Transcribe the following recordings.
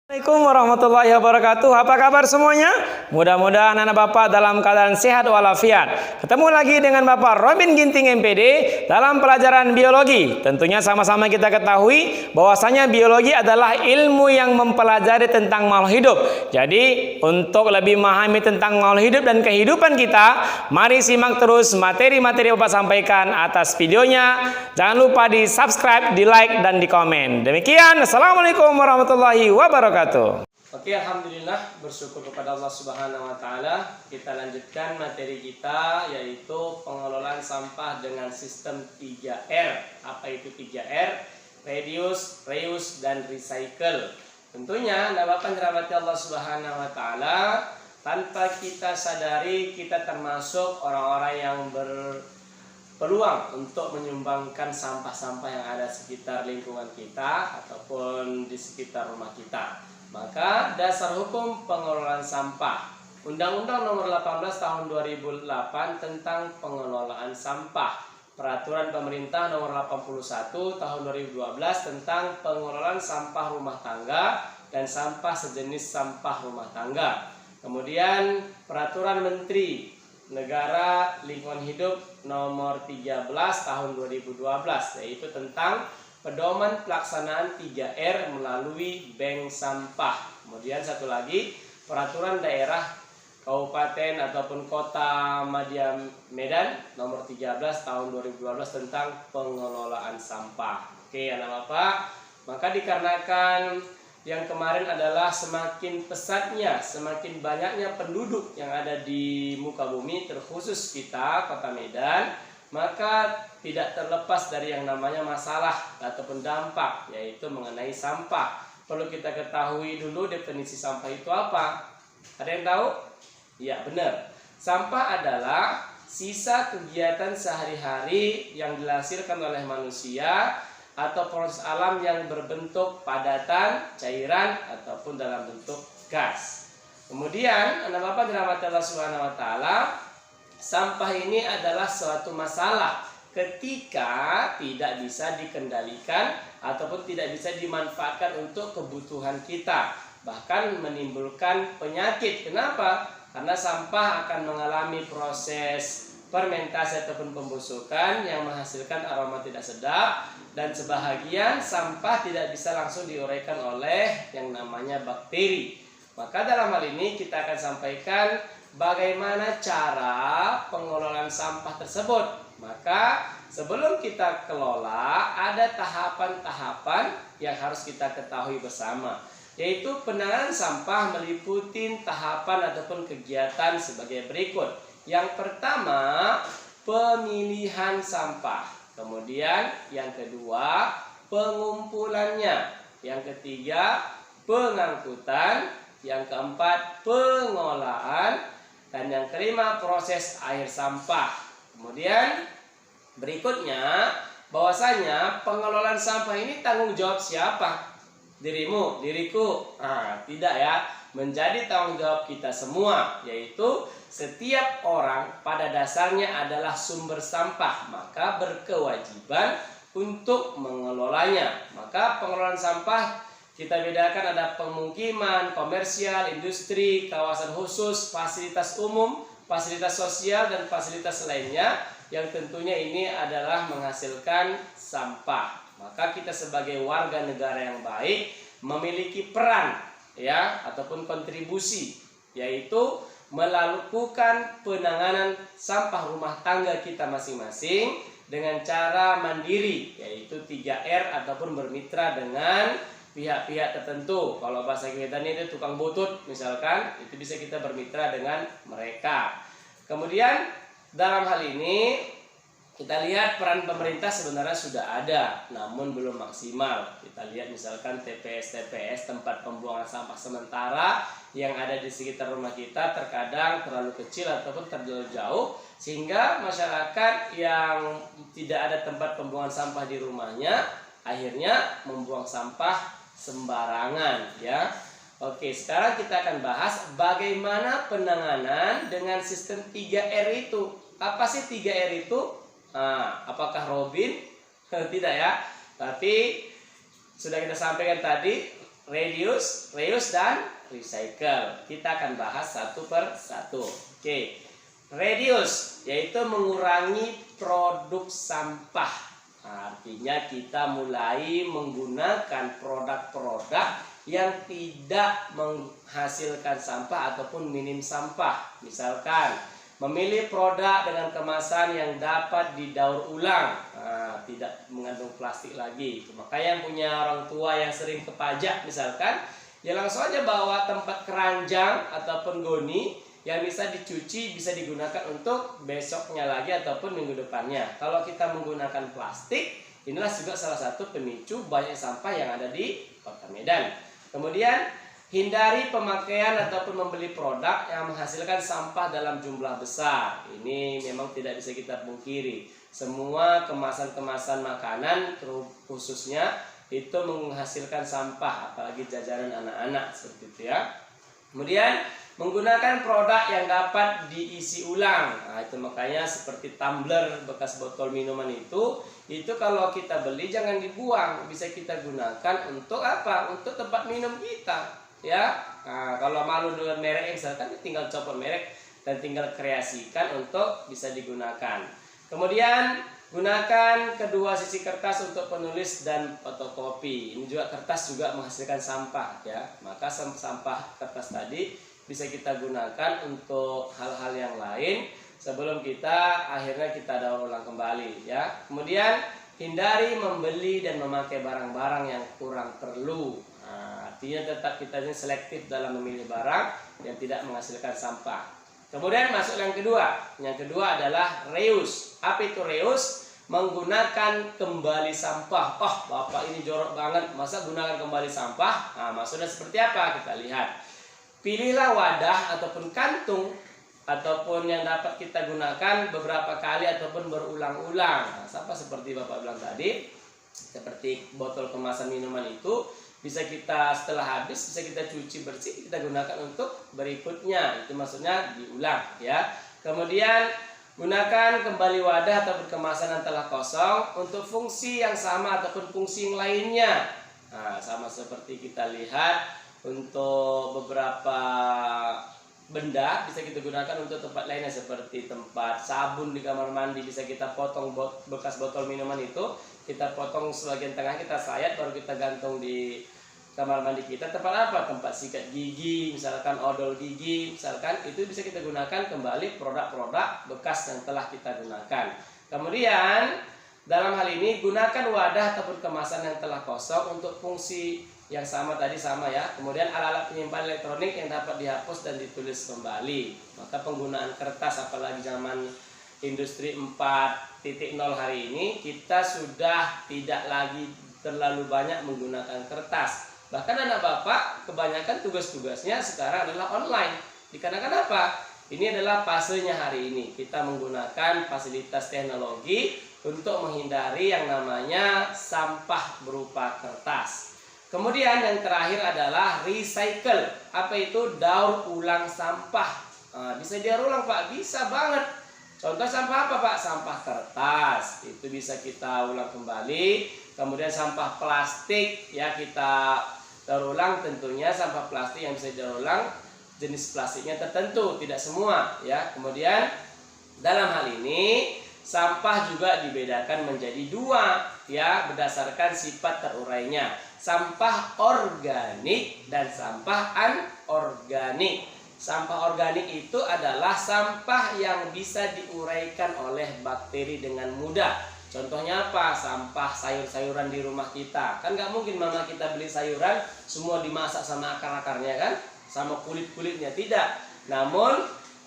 Assalamualaikum warahmatullahi wabarakatuh. Apa kabar semuanya? Mudah-mudahan anak Bapak dalam keadaan sehat walafiat. Ketemu lagi dengan Bapak Robin Ginting MPD dalam pelajaran biologi. Tentunya sama-sama kita ketahui bahwasanya biologi adalah ilmu yang mempelajari tentang makhluk hidup. Jadi untuk lebih memahami tentang makhluk hidup dan kehidupan kita, mari simak terus materi-materi Bapak sampaikan atas videonya. Jangan lupa di subscribe, di like, dan di komen. Demikian, Assalamualaikum warahmatullahi wabarakatuh. Oke, alhamdulillah, bersyukur kepada Allah Subhanahu wa taala. Kita lanjutkan materi kita, yaitu pengelolaan sampah dengan sistem 3R. Apa itu 3R? Reduce, reuse, dan recycle. Tentunya anak Bapak dirahmati Allah Subhanahu wa taala, tanpa kita sadari kita termasuk orang-orang yang berpeluang untuk menyumbangkan sampah-sampah yang ada sekitar lingkungan kita ataupun di sekitar rumah kita. Maka dasar hukum pengelolaan sampah, Undang-Undang Nomor 18 Tahun 2008 tentang pengelolaan sampah, Peraturan Pemerintah Nomor 81 Tahun 2012 tentang pengelolaan sampah rumah tangga dan sampah sejenis sampah rumah tangga. Kemudian Peraturan Menteri Negara Lingkungan Hidup Nomor 13 Tahun 2012, yaitu tentang pedoman pelaksanaan 3R melalui bank sampah. Kemudian satu lagi, Peraturan Daerah Kabupaten ataupun Kota Madya Medan Nomor 13 Tahun 2012 tentang pengelolaan sampah. Oke, anak Bapak, maka dikarenakan yang kemarin adalah semakin pesatnya, semakin banyaknya penduduk yang ada di muka bumi, terkhusus kita, Kota Medan, maka tidak terlepas dari yang namanya masalah ataupun dampak, yaitu mengenai sampah. Perlu kita ketahui dulu definisi sampah itu apa. Ada yang tahu? Ya, benar. Sampah adalah sisa kegiatan sehari-hari yang dihasilkan oleh manusia atau proses alam yang berbentuk padatan, cairan, ataupun dalam bentuk gas. Kemudian, anak Bapak dirahmati Allah Subhanahu wa taala, sampah ini adalah suatu masalah ketika tidak bisa dikendalikan ataupun tidak bisa dimanfaatkan untuk kebutuhan kita, bahkan menimbulkan penyakit. Kenapa? Karena sampah akan mengalami proses fermentasi ataupun pembusukan yang menghasilkan aroma tidak sedap, dan sebahagian sampah tidak bisa langsung diuraikan oleh yang namanya bakteri. Maka dalam hal ini kita akan sampaikan bagaimana cara pengelolaan sampah tersebut. Maka sebelum kita kelola, ada tahapan-tahapan yang harus kita ketahui bersama, yaitu penanganan sampah meliputi tahapan ataupun kegiatan sebagai berikut. Yang pertama, pemilihan sampah. Kemudian yang kedua, pengumpulannya. Yang ketiga, pengangkutan. Yang keempat, pengolahan. Dan yang kelima, proses akhir sampah. Kemudian berikutnya, bahwasanya pengelolaan sampah ini tanggung jawab siapa? Dirimu, diriku? Tidak ya. Menjadi tanggung jawab kita semua, yaitu setiap orang pada dasarnya adalah sumber sampah, maka berkewajiban untuk mengelolanya. Maka pengelolaan sampah kita bedakan, ada pemukiman, komersial, industri, kawasan khusus, fasilitas umum, fasilitas sosial, dan fasilitas lainnya yang tentunya ini adalah menghasilkan sampah. Maka kita sebagai warga negara yang baik memiliki peran ya ataupun kontribusi, yaitu melakukan penanganan sampah rumah tangga kita masing-masing dengan cara mandiri, yaitu 3R ataupun bermitra dengan pihak-pihak tertentu. Kalau bahasa kita ini itu tukang butut misalkan, itu bisa kita bermitra dengan mereka. Kemudian dalam hal ini kita lihat peran pemerintah sebenarnya sudah ada, namun belum maksimal. Kita lihat misalkan TPS tempat pembuangan sampah sementara yang ada di sekitar rumah kita terkadang terlalu kecil ataupun terlalu jauh, sehingga masyarakat yang tidak ada tempat pembuangan sampah di rumahnya akhirnya membuang sampah sembarangan ya. Oke, sekarang kita akan bahas bagaimana penanganan dengan sistem 3R itu. Apa sih 3R itu? Apakah Robin? Tidak ya. Tapi sudah kita sampaikan tadi, reduce, reuse dan recycle. Kita akan bahas satu per satu. Oke. Reduce yaitu mengurangi produk sampah. Artinya kita mulai menggunakan produk-produk yang tidak menghasilkan sampah ataupun minim sampah. Misalkan memilih produk dengan kemasan yang dapat didaur ulang, tidak mengandung plastik lagi. Maka yang punya orang tua yang sering ke pajak misalkan, ya langsung aja bawa tempat keranjang ataupun goni yang bisa dicuci, bisa digunakan untuk besoknya lagi ataupun minggu depannya. Kalau kita menggunakan plastik, inilah juga salah satu pemicu banyak sampah yang ada di Kota Medan. Kemudian hindari pemakaian ataupun membeli produk yang menghasilkan sampah dalam jumlah besar. Ini memang tidak bisa kita pungkiri. Semua kemasan-kemasan makanan khususnya itu menghasilkan sampah, apalagi jajanan anak-anak seperti itu ya. Kemudian menggunakan produk yang dapat diisi ulang. Nah, itu makanya seperti tumbler bekas botol minuman itu kalau kita beli jangan dibuang, bisa kita gunakan untuk apa? Untuk tempat minum kita, ya. Nah, kalau malu dengan merek misalkan tinggal copot merek dan tinggal kreasikan untuk bisa digunakan. Kemudian gunakan kedua sisi kertas untuk penulis dan fotokopi. Ini juga kertas juga menghasilkan sampah ya. Maka sampah kertas tadi bisa kita gunakan untuk hal-hal yang lain sebelum kita akhirnya kita daur ulang kembali ya. Kemudian hindari membeli dan memakai barang-barang yang kurang perlu. Nah, artinya tetap kita ini selektif dalam memilih barang yang tidak menghasilkan sampah. Kemudian masuk yang kedua. Yang kedua adalah reuse. Apa itu reuse? Menggunakan kembali sampah. Oh, Bapak ini jorok banget. Masa gunakan kembali sampah? Nah, maksudnya seperti apa? Kita lihat. Pilihlah wadah ataupun kantung ataupun yang dapat kita gunakan beberapa kali ataupun berulang-ulang. Nah, sama seperti Bapak bilang tadi, seperti botol kemasan minuman itu bisa kita setelah habis bisa kita cuci bersih, kita gunakan untuk berikutnya. Itu maksudnya diulang ya. Kemudian gunakan kembali wadah ataupun kemasan yang telah kosong untuk fungsi yang sama ataupun fungsi yang lainnya. Nah, sama seperti kita lihat untuk beberapa benda bisa kita gunakan untuk tempat lainnya seperti tempat sabun di kamar mandi, bisa kita potong bekas botol minuman itu, kita potong sebagian tengah, kita sayat baru kita gantung di kamar mandi kita. Tempat apa? Tempat sikat gigi, misalkan odol gigi, misalkan itu bisa kita gunakan kembali produk-produk bekas yang telah kita gunakan. Kemudian dalam hal ini gunakan wadah ataupun kemasan yang telah kosong untuk fungsi yang sama tadi sama ya. Kemudian alat-alat penyimpanan elektronik yang dapat dihapus dan ditulis kembali. Maka penggunaan kertas apalagi zaman industri 4.0 hari ini kita sudah tidak lagi terlalu banyak menggunakan kertas. Bahkan anak bapak kebanyakan tugas-tugasnya sekarang adalah online. Dikarenakan apa? Ini adalah fasenya hari ini. Kita menggunakan fasilitas teknologi untuk menghindari yang namanya sampah berupa kertas. Kemudian yang terakhir adalah recycle. Apa itu? Daur ulang sampah. Bisa daur ulang Pak? Bisa banget. Contoh sampah apa Pak? Sampah kertas. Itu bisa kita ulang kembali. Kemudian sampah plastik ya kita daur ulang. Tentunya sampah plastik yang bisa daur ulang jenis plastiknya tertentu, tidak semua ya. Kemudian dalam hal ini sampah juga dibedakan menjadi dua ya berdasarkan sifat terurainya. Sampah organik dan sampah anorganik. Sampah organik itu adalah sampah yang bisa diuraikan oleh bakteri dengan mudah. Contohnya apa? Sampah sayur-sayuran di rumah kita. Kan nggak mungkin mama kita beli sayuran semua dimasak sama akar-akarnya kan? Sama kulit-kulitnya, tidak. Namun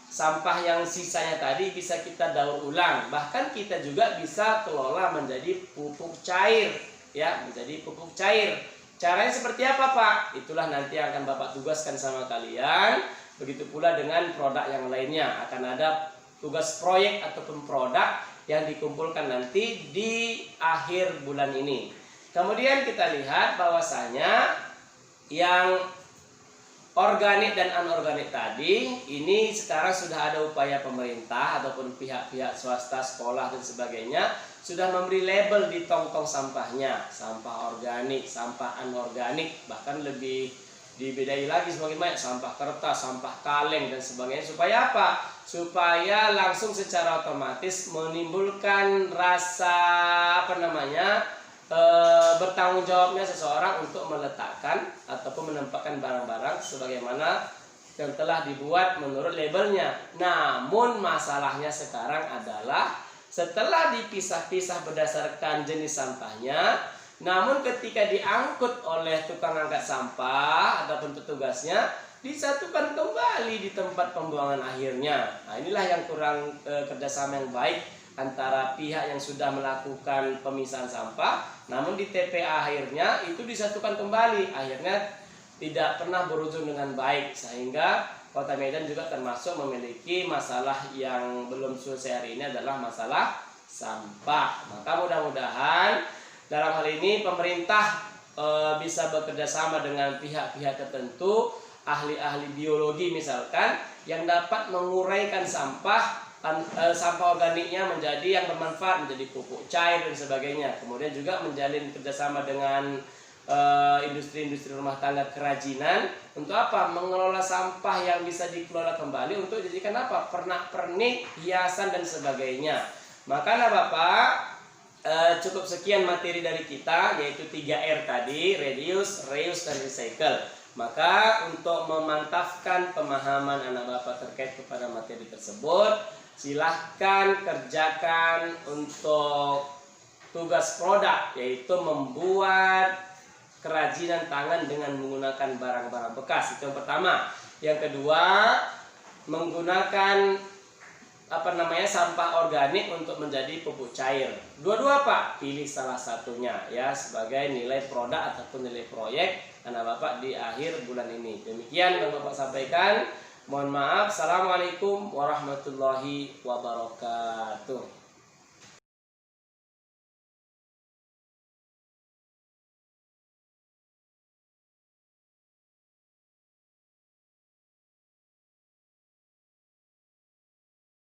sampah yang sisanya tadi bisa kita daur ulang. Bahkan kita juga bisa kelola menjadi pupuk cair ya, menjadi pupuk cair. Caranya seperti apa Pak? Itulah nanti yang akan Bapak tugaskan sama kalian. Begitu pula dengan produk yang lainnya. Akan ada tugas proyek ataupun produk yang dikumpulkan nanti di akhir bulan ini. Kemudian kita lihat bahwasanya yang organik dan anorganik tadi, ini sekarang sudah ada upaya pemerintah ataupun pihak-pihak swasta, sekolah dan sebagainya sudah memberi label di tong-tong sampahnya, sampah organik, sampah anorganik, bahkan lebih dibedai lagi semakin banyak, sampah kertas, sampah kaleng dan sebagainya. Supaya apa? Supaya langsung secara otomatis menimbulkan rasa bertanggung jawabnya seseorang untuk meletakkan ataupun menempatkan barang-barang sebagaimana yang telah dibuat menurut labelnya. Namun masalahnya sekarang adalah setelah dipisah-pisah berdasarkan jenis sampahnya, namun ketika diangkut oleh tukang angkat sampah ataupun petugasnya, disatukan kembali di tempat pembuangan akhirnya. Nah, inilah yang kurang kerjasama yang baik antara pihak yang sudah melakukan pemisahan sampah, namun di TPA akhirnya itu disatukan kembali, akhirnya tidak pernah berujung dengan baik, sehingga Kota Medan juga termasuk memiliki masalah yang belum selesai hari ini adalah masalah sampah. Maka mudah-mudahan dalam hal ini pemerintah bisa bekerja sama dengan pihak-pihak tertentu, ahli-ahli biologi misalkan, yang dapat menguraikan sampah organiknya menjadi yang bermanfaat, menjadi pupuk cair dan sebagainya. Kemudian juga menjalin kerjasama dengan industri-industri rumah tangga kerajinan untuk apa? Mengelola sampah yang bisa dikelola kembali untuk dijadikan apa? Pernak-pernik, hiasan dan sebagainya. Maka Bapak, cukup sekian materi dari kita, yaitu 3R tadi, reduce, reuse dan recycle. Maka untuk memantapkan pemahaman anak Bapak terkait kepada materi tersebut, silahkan kerjakan untuk tugas produk, yaitu membuat kerajinan tangan dengan menggunakan barang-barang bekas. Itu yang pertama. Yang kedua, menggunakan sampah organik untuk menjadi pupuk cair. Dua-dua Pak, pilih salah satunya ya sebagai nilai produk ataupun nilai proyek anak Bapak di akhir bulan ini. Demikian yang Bapak sampaikan. Mohon maaf. Assalamualaikum warahmatullahi wabarakatuh.